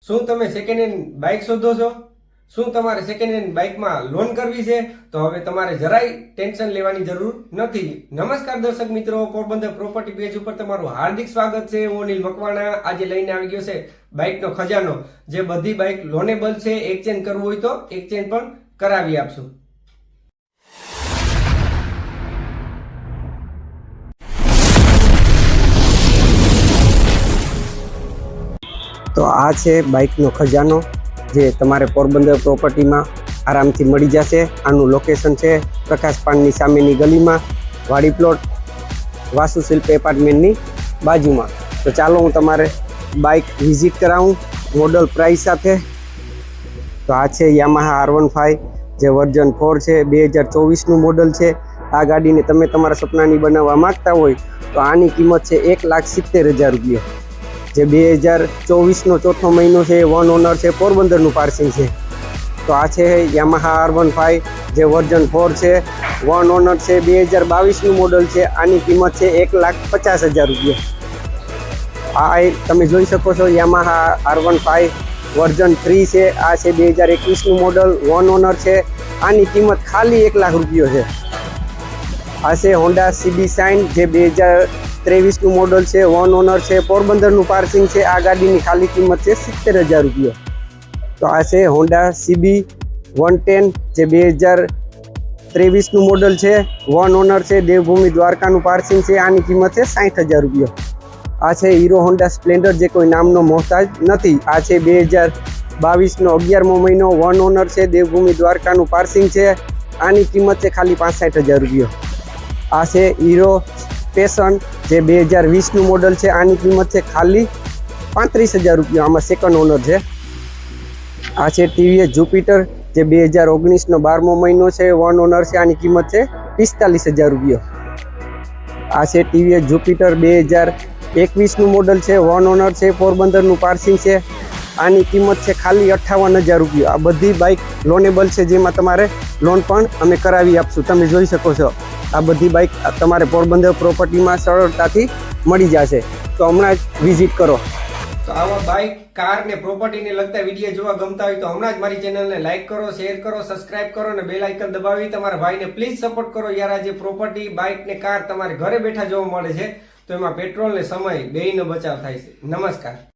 શું તમે second hand bike શોધો છો? શું તમારે સેકન્ડ હેન્ડ બાઇકમાં લોન કરવી છે? તો હવે તમારે જરાય ટેન્શન લેવાની જરૂર નથી. નમસ્કાર દર્શક મિત્રો, પોરબંદર પ્રોપર્ટી પેજ ઉપર તમારું હાર્દિક સ્વાગત છે. હું અનિલ મકવાણા આજે લઈને આવી ગયો છે બાઇકનો ખજાનો, જે બધી બાઇક લોનેબલ છે. એક્સચેન્જ કરવું હોય તો એક્સચેન્જ પણ કરાવી આપશું. તો આ છે બાઇકનો ખજાનો, જે તમારે પોરબંદર પ્રોપર્ટીમાં આરામથી મળી જશે. આનું લોકેશન છે પ્રકાશ પાનની સામેની ગલીમાં, વાડી પ્લોટ, વાસુશિલ્પ એપાર્ટમેન્ટની બાજુમાં. તો ચાલો હું તમારે બાઇક વિઝિટ કરાવું મોડલ પ્રાઇસ સાથે. તો આ છે યામાહા R15, જે વર્ઝન 4 છે, 2024નું મોડલ છે. આ ગાડીને તમે તમારા સપનાની બનાવવા માંગતા હોય તો આની કિંમત છે 1,70,000 રૂપિયા. જે 2024નો ચોથો મહિનો છે, વન ઓનર છે, પોરબંદરનું પાર્સિંગ છે. તો આ છે યામાહા R15, જે વર્ઝન 4 છે, વન ઓનર છે, 2022નું મોડલ છે. આની કિંમત છે 1,50,000 રૂપિયા. આ તમે જોઈ શકો છો યામાહા R15 વર્ઝન 3 છે. આ છે 2021નું મોડલ, વન ઓનર છે. આની કિંમત ખાલી 1 લાખ રૂપિયો છે. આ છે હોન્ડા CB શાઇન, જે 2023નું મોડલ છે, વન ઓનર છે, પોરબંદરનું પાર્સિંગ છે. આ ગાડીની ખાલી કિંમત છે 70,000 રૂપિયા. તો આ છે હોન્ડા CB 110, જે 2023નું મોડલ છે, વન ઓનર છે, દેવભૂમિ દ્વારકાનું પાર્સિંગ છે. આની કિંમત છે 60,000 રૂપિયા. આ છે હીરો હોન્ડા સ્પ્લેન્ડર, જે કોઈ નામનો મોહતાજ નથી. આ છે 2022નો 11મો મહિનો, વન ઓનર છે, દેવભૂમિ દ્વારકાનું પાર્સિંગ છે. આની કિંમત છે ખાલી 65,000 રૂપિયા. આ છે હીરો પેશન, જે 2020નું મોડલ છે. આની કિંમત છે ખાલી 35,000 રૂપિયા. આમાં સેકન્ડ ઓનર છે. આ છે TVS જુપિટર, જે 2019નો 12મો મહિનો છે, વન ઓનર છે. આની કિંમત છે 45,000 રૂપિયા. આ છે TVS જુપિટર 2021નું મોડલ છે, વન ઓનર છે, પોરબંદરનું પાર્સિંગ છે. આની કિંમત છે ખાલી 58,000 રૂપિયા. આ બધી બાઇક લોનેબલ છે, જેમાં તમારે લોન પણ અમે કરાવી આપશું. તમે જોઈ શકો છો આ બધી બાઇક તમારે પોરબંદર પ્રોપર્ટીમાં સરળતાથી મળી જશે. તો હમણાં જ વિઝિટ કરો. તો આવા બાઇક, કાર ને પ્રોપર્ટીને લગતા વિડીયો જોવા ગમતા હોય તો હમણાં જ મારી ચેનલને લાઈક કરો, શેર કરો, સબસ્ક્રાઇબ કરો અને બેલ આઇકન દબાવી તમારા ભાઈને પ્લીઝ સપોર્ટ કરો. યાર, આ જે પ્રોપર્ટી, બાઇક ને કાર તમારે ઘરે બેઠા જોવા મળે છે, તો એમાં પેટ્રોલ ને સમય બેયનો બચાવ થાય છે. નમસ્કાર.